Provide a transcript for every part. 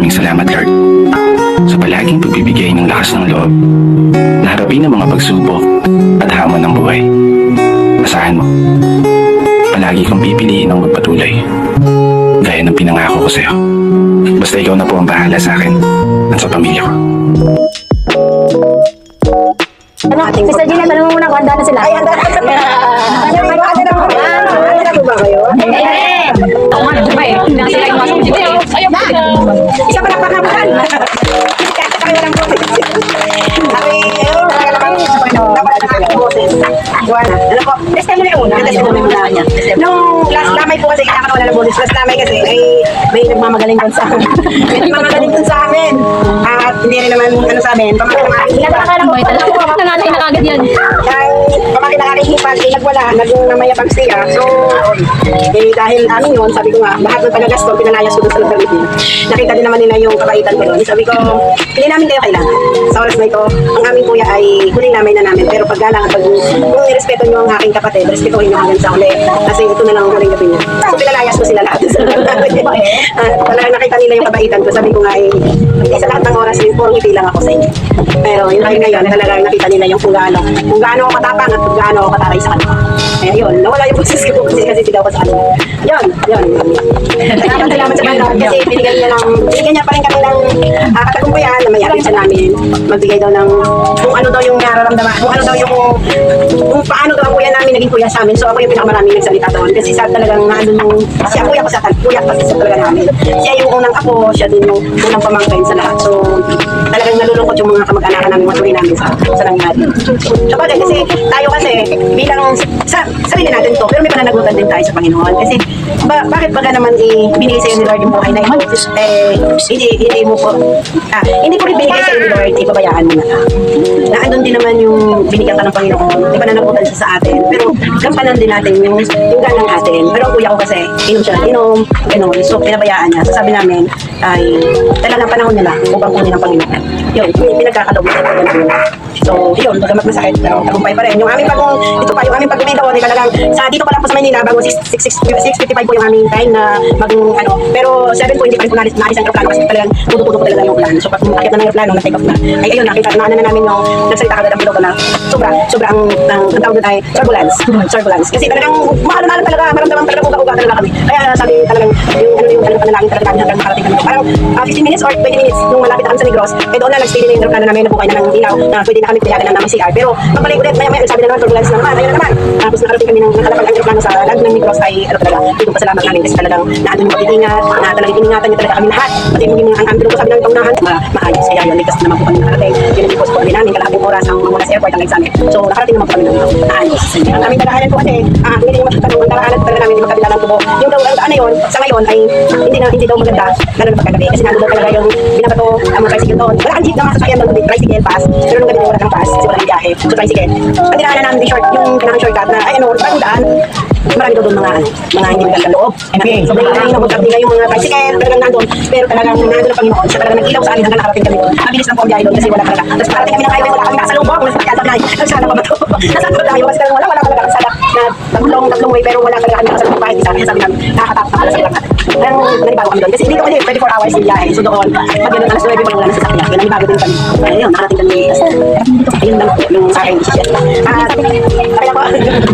Maraming salamat, Lord, sa palaging pagbibigay ng lakas ng loob na harapin ang mga pagsubok at hamon ng buhay. Asahan mo, palagi kong pipiliin ang magpatuloy, gaya ng pinangako ko sa'yo. Basta ikaw na po ang bahala sa akin at sa pamilya ko. Sister Gina, tanong mo muna kung handa na sila. Ay, handa na sila. Handa na po ba kayo? Oo nga, diba eh? Nasa sila yung masok dito. Ayaw po. Isa pa lang pakabukan. Kasi kami walang boses. Sabi, ayun, kami. Dapat na aking boses. Joanna, ano po? Test mo na yung una. Test mo na yung una niya. Nung last lamay po kasi, kaya wala ng boses. Last lamay kasi, ay may nagmamagaling doon sa amin. May nagmamagaling doon sa amin. At hindi rin naman, ano sa amin, pamagaling ng aking hipat. Nangatay na kagad yan. Pamagaling ng aking hipat, ay nagwala, nagmamayabang siya. So, dahil ano yun, sabi ko nga, lahat ng pagagastos, pinalayas ko doon sa lugar nila. Nakita din naman nila yung kabaitan ko doon. Sabi ko, hindi namin kayo kailangan. Sa oras na ito, ang aming kuya ay huling namin na namin. Pero paggalang at kung nirespeto nyo ang aking kapatid, respetuhin nyo hanggang sa uli. Kasi ito na lang ang huling gabi niya. So, pinalayas ko sila lahat sa lugar namin. Talagang nakita nila yung kabaitan ko. Sabi ko nga, hindi sa lahat ng oras, puro ngiti lang ako sa inyo. Pero yun rin ngayon, talagang nakita nila yung kung gaano ako katapang at kung gaano ako kataray sa kanila. Eh, yun, nawala yung boses ko kasi sigaw ko sa kanila. Yun. Salamat sa kanila kasi binigyan niya pa rin kami ng katagumpayan na may siya namin. Magbigay daw ng kung ano daw yung nararamdaman, kung ano daw yung kung paano daw ang kuya namin naging kuya sa amin. So ako yung pinakamaraming nagsalita doon kasi sa talagang naandun yung siya kuya ko sa kuya kasi sa talaga namin. Siya yung unang apo, siya din yung unang pamangkin sa lahat. So talagang nalulungkot yung mga kamag-anakan namin, matuloy namin sa nangyari. So kasi tayo kasi bilang sarili natin to, pero may pananagutan din tayo sa Panginoon. Kasi bakit baga naman binigay sa'yo ni Lord yung buhay na ito? Hindi mo po, hindi po rin binigay sa'yo ni Lord, ipabayaan mo na. Naandun din naman yung binigyan ka ng Panginoon, may pananagutan siya sa atin. Pero kampanan din natin yung ganang atin. Pero ang kuya ko kasi, inom, gano'n. So pinabayaan niya. So sabi namin, ay talagang panahon nila upang kunin ng Panginoon. Yun, pinagkakalog sa Panginoon. So, yun, bagamat masakit, pero tagumpay pa rin. Yung aming ito pa, yung aming pagbibig doon, talagang, dito pa lang po sa Manila, bago 6:55 po yung aming time na pero 7 po, hindi pa rin po naalis ang aeroplano kasi talagang tudo-tudo po talaga yung aeroplano. So, pag umakit na ng aeroplano, na-take off na. Ay, ayun, nakita na namin yung nagsalita kagad ang piloto na sobra ang tawag doon ay turbulence. Kasi talagang mahal talaga, maramdaman talaga uga-uga talaga kami. Kaya sabi talagang, yung panalangin talaga namin hanggang makarating kami. Parang 15 minutes or 20 minutes nung malapit na kami sa Negros, eh doon na nag-stay din yung aeroplano namin, nabukay na ng ilaw, na pwede na kami piyagan ng CR. Pero pagbalik ulit, maya-maya, sabi na naman, turbulence na naman, ayun na naman. Tapos nakarating kami ng nakalapag ang aeroplano sa land ng Negros ay talaga, dito pasalamat namin kasi talagang naandun yung pag-iingat, na talagang iningatan niyo talaga kami lahat. Pati yung ang ambulance ko sabi ng paunahan, maayos. Kaya yun, ligtas naman po kami nakarating. Yun ang deposit po kami namin, kalahating oras ang mula sa airport ang examen. So nakarating naman po kami ng naayos. Ang aming dalahanan po kasi, hindi yung matatanong, ang dalahanan talaga namin, yung magkabila ng tubo. Yung daw, ang yun, sa ngayon ay hindi daw maganda, lalo na pagkagabi. Kasi nandun daw talaga yung binabato, ang mga tricycle doon. Wala ang jeep na masasakyan doon, tricycle pass. Pero nung gabi wala ng pass, kasi walang biyahe. So tricycle. Ang dinaanan namin yung pinaka-shortcut na, bagong daan, marami daw doon mga hindi magandang loob. So naging nila yung mga tricycle, talagang nandun. Pero talagang nandun ang Panginoon. Siya talagang nag-ilaw sa amin hanggang nakarating kami doon. Mabilis lang po ang biyahe doon kasi wala talaga. Tapos parating kami ng highway, wala kami nasa lubong. Wala sa kanya, nagsala pa ba ito? Nasa lubong tayo kasi talagang wala talaga. Nagsala na tatlong way pero wala talaga kami nasa lubong kahit isa. Kaya sabi namin, nakakatap na pala sa lang natin. Kaya nanibago kami doon. Kasi dito kasi 24 hours yung biyahe. So doon, pag yun alas 9 pa lang wala na sasakyan. Kaya nanibago din kami. Kaya yun, nakarating kami. Ayun lang po yung sa aking decision. Kaya po.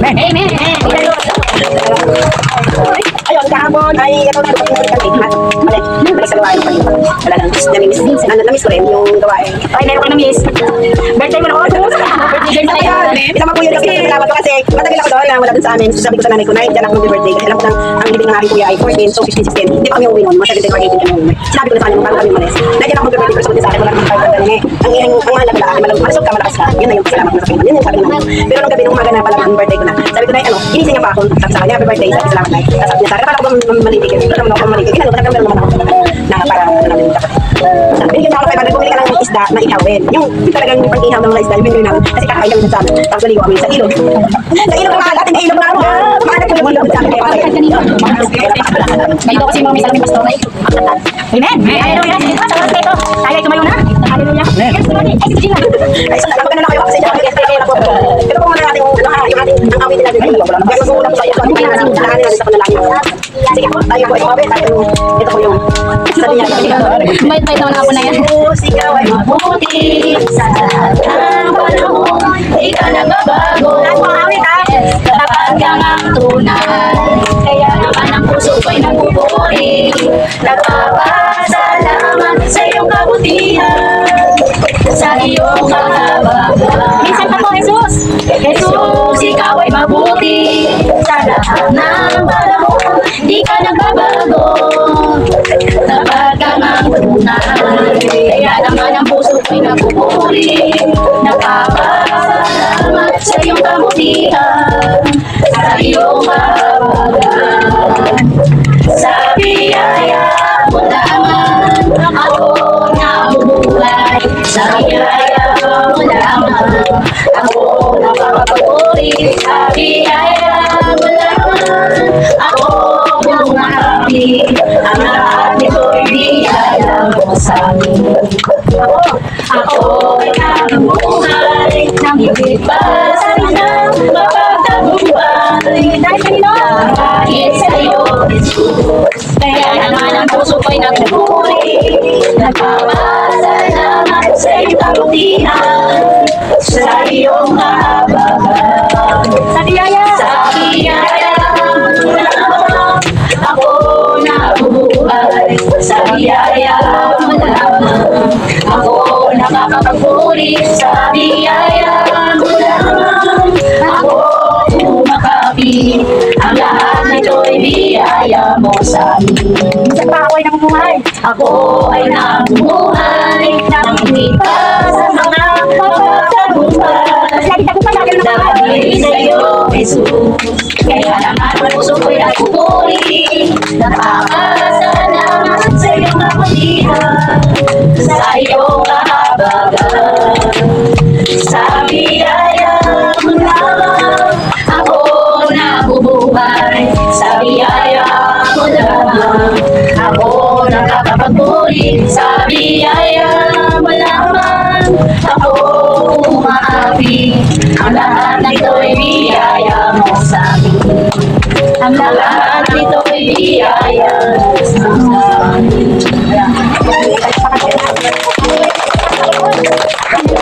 Amen. Ayun, kahapon ay ito na dumating kami. Balik sa gawain ng Panginoon. Wala lang, namiss ko rin yung gawain. Ay, meron ko na-miss. Birthday mo na ako. Birthday girl na yan. Pinama po yun kasi pinalaman ko kasi matagal ako doon na wala dun sa amin. So sabi ko sa nanay ko, Nay, dyan ako mag-birthday. Kasi alam ko lang, ang libing ng aking kuya ay 14, so 15, 16. Hindi pa kami uwi noon, mga 17 or 18 kami uwi. Sinabi ko na sa kanya, bago kami umalis. Na dyan ako mag-birthday, pero sabi sa akin, wala kang pagkakas eh. Ang mahal na pala, malusog ka, malakas ka. Yun na yung pasalamat ko sa Panginoon. Yun yung sabi ko naman. Pero nung gabi, nung umaga na pala ang birthday ko na. Sabi ko, Nay, inising niya pa ako. Sabi sa kanya, happy birthday. Sabi salamat, Nay. Sabi niya sa akin, para ko ba malitigil? Para mo ako malitigil. Ginagawa naman ako na para namin yung kapatid. Binigyan niya ako kay Mother, bumili ka ng isda na ihawin. Yung talagang pag-ihaw ng mga isda, yung binigyan namin. Kasi kakain kami sa amin. Tapos naligo kami sa ilog. Sa ilog ng alat, ilog na ano. Maalat ko yung ilog sa amin. Ngayon kasi mga may salamin pastor. Amen. Hallelujah. Dito sa oras ito. Tayo ay tumayo na. Hallelujah. Yes, Lord. Ay, sige na. Ay, so, napaganda na kayo kasi dyan. Ito po muna natin yung ang awitin natin. Kaya mag-uulam tayo. Kung kailangan natin sa panalangin. Sige po, tayo po ay umawit. Ito po yung sabi niya. May naman ako na yan. Ikaw ay mabuti Sa lahat ng panahon, di ka nagbabago. Kapag kang ang tunay, kaya naman ang puso ko'y nagpupuri. Nagpapasalamat sa iyong kabutihan, sa iyong kahabagan. Minsan pa po, Jesus! Jesus, ikaw ay mabuti. Sa lahat ng panahon, di ka nagbabago. Kapag kang ang tunay, kaya naman ang puso ko'y nagpupuri. Nagpapasalamat sa iyong kabutihan, sa iyong kahabagan. Sa biyaya mo lamang ako nabubuhay. Sa biyaya mo lamang ako napapagpuri. Sa biyaya mo lamang ako bumahagi. Ang lahat nito'y biyaya mo sa amin. Ako ay nabubuhay nang higit pa sa ng mapagtagumpay. Dahil sa iyo, Jesus, kaya naman ang puso ko'y nagpupuri. Nagpapasalamat sa iyong kabutihan, sa iyong kahabagan. Sa biyaya mo lamang ako nabubuhay. Sa biyaya mo lamang ako nakakapagpuri. Sa biyaya mo lamang ako kumakapi. Ang lahat nito'y biyaya mo sa amin. Minsan pa ako ay namumuhay. Ako ay namumuhay nang hindi pa sa mga mapagtagumpay. Dahil sa iyo, Jesus, kaya naman ang puso ko'y nagpupuri. Napapasalamat sa iyong kabutihan, sa iyong kahabagan. Sa biyaya mo lamang ako nabubuhay. Sa biyaya mo lamang ako nakakapagpuri. Sa biyaya mo lamang ako umaapi. Ang lahat nito'y biyaya mo sa amin. Ang lahat nito'y biyaya mo sa amin.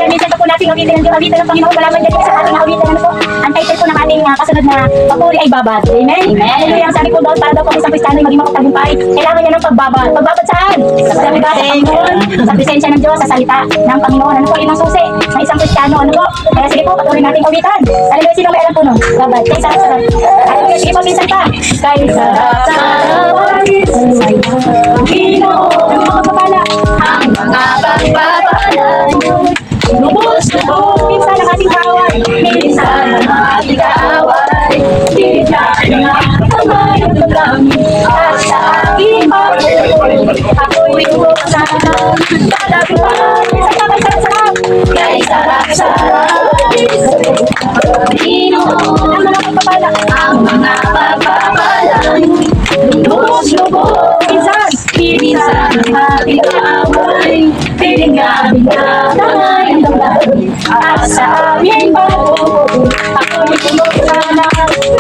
Minsan po natin awitin ng Diyos, awitin ng Panginoon. Malaman din sa ating awitin. Ano po? Ang title po ng ating kasunod na papuri ay babad. Amen? Amen. Ang sabi po doon, para daw po isang Kristiyano ay maging mapagtagumpay, kailangan niya ng pagbabad. Pagbabad saan? Sa diba? Sa Panginoon, sa presensya ng Diyos, sa salita ng Panginoon. Ano po yun ang susi na isang Kristiyano? Ano po? Kaya sige po, patuloy natin awitan. Hallelujah, sino may alam po nun? Babad. Kaya sarap-sarap. Hallelujah, sige po, minsan pa. Kaya sarap-sarap. Panginoon, ang mga pagpapala. Ang mga pagpapala. Lubos-lubos. Minsan ang ating kaaway. Minsan ang ating kaaway. Binigyan ng kamay ng kami. At sa aking pagpupuloy, ako'y buksan. Palagpan. Sarap-sarap. Kay sarap-sarap. Panginoon, ang mga pagpapala. Ang mga pagpapala. Lubos-lubos. Minsan ang ating kaaway. Binigyan ng kamay ng kami. At sa aming pagpupuloy, ako'y buksan.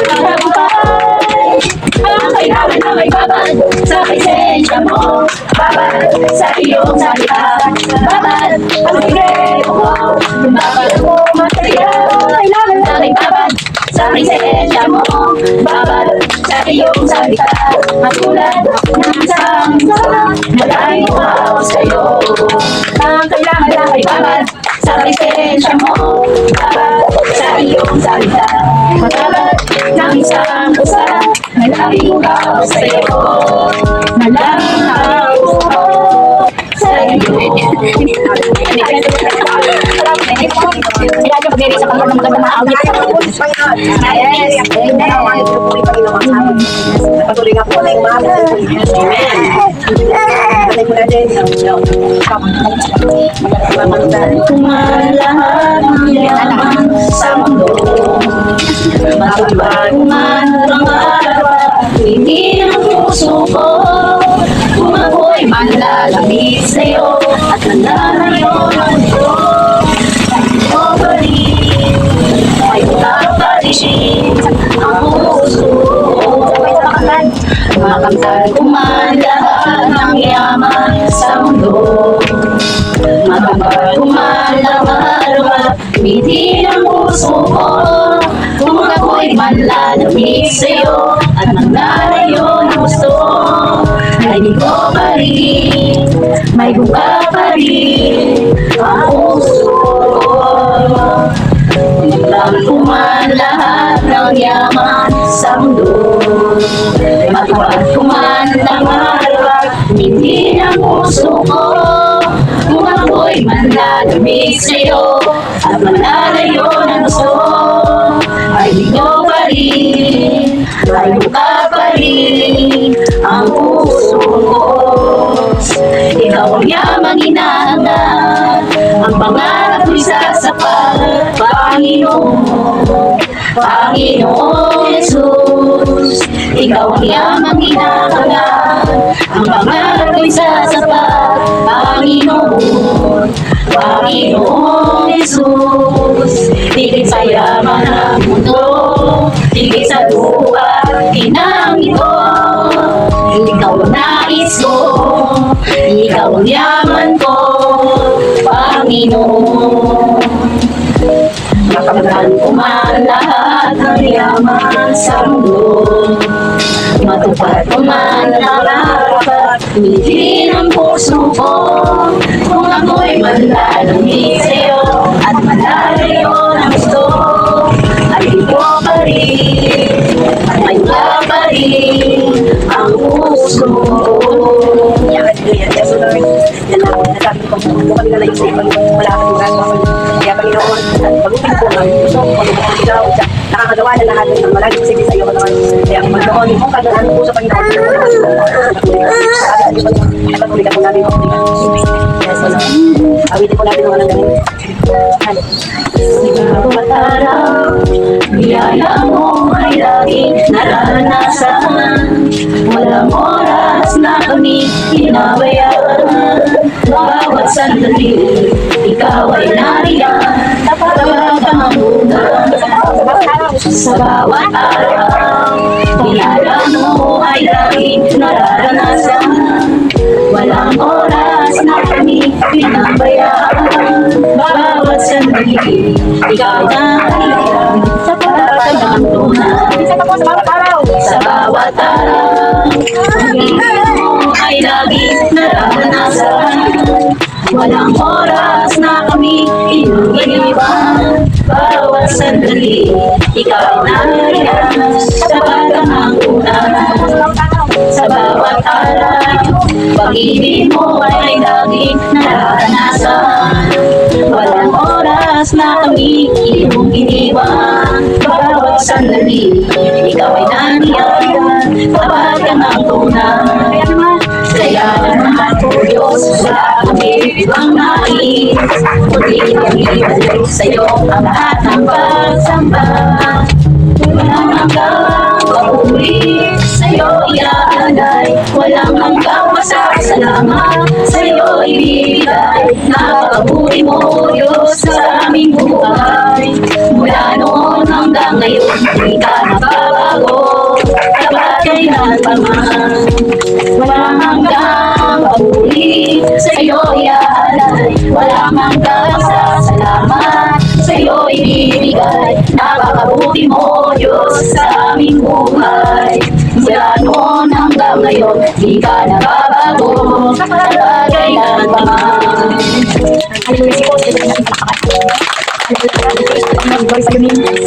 Palagpan. Ang kailangan na may babad sa presensya mo. Babad sa iyong salita. Babad ang sikreto mo. Babad mo material. Kailangan na may babad sa presensya mo. Babad sa iyong salita. Matulad ng isang nalay mo ako sa iyo. Ang kailangan na may babad sa presensya mo. Babad sa iyong salita. Babad ng isang pusa. Nalangin ako sa iyo. Nalangin ako sa iyo. Kaya nyo pag-iiri sa Panginoon ng magandang mga awit. Patuloy nga po na yung mga Amen. Patay mo na din. Kumalahat ng yaman sa mundo. Matupad man ang araw. Hindi ang puso ko. Kung ako'y manlalapit sa'yo at nalalayo ng ito. Ay balik. Ay balik. mundo. Magpapatuman ang araw, ngiti ng puso ko. Kung ako'y manlalamig sa'yo at manlalayo ng gusto, ay di ko pa rin, may buka pa rin ang puso ko. Magkuman lahat ng yaman sa mundo. Magkuman ng araw, ngiti ng puso ko. Kung ako'y manlalamig sa'yo at manlalayo ng gusto, ay di ko pa rin, ay buka pa rin ang puso ko. Ikaw ang yamang hinahanap, ang pangarap ko'y sasapat. Panginoon, Panginoon Jesus, ikaw ang yamang hinahanap, ang pangarap ko'y sasapat. Panginoon, Panginoon Jesus, higit sa yaman ng mundo, higit sa lupa, inang ito. Ikaw ang nais ko, ikaw ang yaman ko, Panginoon. Mapagdan ko man lahat ng yaman sa mundo, matupad ko man ang harapat, ngiti ng puso ko. Kung ako'y manlalamig sa'yo at manlalayo ng gusto, ay di ko pa rin, ay wala pa rin ang puso ko. Yan, yes, Lord. Yan lang, nasabi ko, kung kami nalayo sa ibang wala kang lugar, kaya Panginoon, pag-upin ko ang gusto ko, pag-upin ko ikaw, nakakagawa na lahat ng malaking sige sa iyo, Panginoon. Kaya kung magkaroon mo kagalan po sa Panginoon, napatuloy ka po namin po. Yes, Lord. Awitin po natin ang walang galing. Bawat araw, biyaya mo ay laging nararanasan. Walang oras na kami pinabayaan. Bawat sandali, ikaw ay nariyan. Tapagang muna sa bawat araw, biyaya mo ay laging nararanasan. Walang oras na kami pinabayaan. Bawat sandali, ikaw nariyan. Sa pagkakamang tunay, sa bawat araw, pag-ibig mo ay laging nararanasan. Walang oras na kami inuiwan. Bawat sandali, ikaw nariyan. Sa pagkakamang tunay, sa bawat araw, pag-ibig mo ay laging nararanasan. Walang oras na kami iyong iniwan. Bawat sandali, ikaw ay naniyan. Kapag ka ng tunay, kaya naman po Diyos, wala kami ibang nais, kundi kami ibalik sa'yo ang lahat ng pagsamba. Walang hanggang papuri sa'yo iaalay, walang hanggang masasalamat sa'yo ibibigay. Napakabuti mo Diyos sa aming buhay, mula noon hanggang ngayon hindi ka nababago, kapag kailan pa man. Walang hanggang papuri sa'yo iaalay, walang hanggang masasalamat sa'yo ibibigay. Napakabuti mo Diyos sa aming buhay, mula noon hanggang ngayon di ka nababago, kapag kailan pa man.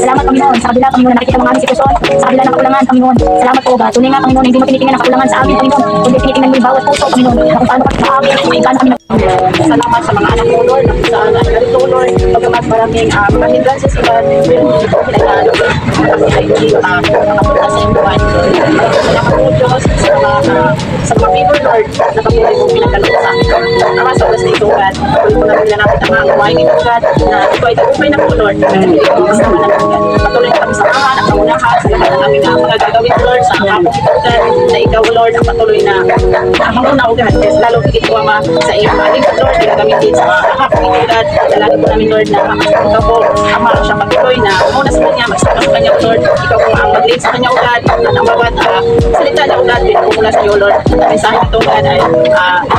Salamat Panginoon sa kabila Panginoon nakikita mga aming sitwasyon, sa kabila ng kakulangan Panginoon. Salamat po God. Tunay nga Panginoon, hindi mo tinitingnan ang kakulangan sa amin Panginoon, kundi tinitingnan mo yung bawat puso Panginoon, na kung paano sa amin, kung paano kami Salamat sa mga anak ko, Lord, na saan at ganito, Lord, pagkamas maraming mga hindrances iba, pero hindi ko pinagano, kasi ay hindi nakapunta sa iyong buhay, Lord. Salamat po, Diyos, sa mga people, Lord, na patuloy mong pinagano sa amin, Lord. Ama sa oras na ito, God, tuloy po namin namin ang mga gawain nito, God, na ito ay tagumpay na po, Lord, na hindi ko kasama na po, God. Patuloy na kami sa kahan at kamunahan sa lahat ng aming mga gagawin, Lord, sa kapong ito, God, na ikaw, Lord, ang patuloy na manguna, God, yes, lalo higit po, Ama, sa iyong aling Lord, gagamitin sa mga kapatid. Dalangin po namin, Lord, na ikaw po, Ama, siya patuloy na muna sa kanya, magsama sa kanya, Lord. Ikaw po ang mag-lead sa kanya, God, at ang bawat salita niya, God, pinagmumula sa iyo, Lord. At ang mensahe nito, God, ay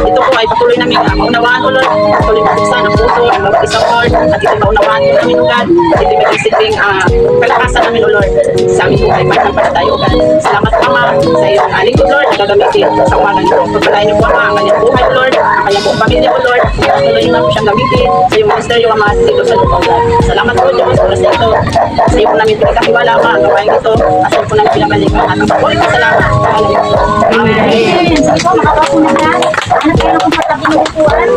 ito po ay patuloy namin maunawaan, O Lord. Patuloy mabuksan ang puso, ang bawat isang, Lord. At ito maunawaan po namin, O God. Ito maging silbing kalakasan namin, O Lord. Sa amin po ay pananampalataya, O God. Salamat po, Ama, sa iyong aling ko, Lord, na gagamitin sa umaga nito. Pagpalain niyo po, Ama, ang kanyang buhay, Lord, ang kanyang buong pamilya, O Lord. Patuloy niyo na po siyang gamitin sa iyong ministeryo, Ama, dito sa lupang, God. Salamat po, Diyos, oras na ito. Sa iyo po namin pinagkakiwala, Ama, ang gawain ito. Sa iyo po namin pinabalik ang atang papulit na salamat. Amen. Amen. Sige po, makakapunod na. Hanap kayo ng komportable na upuan.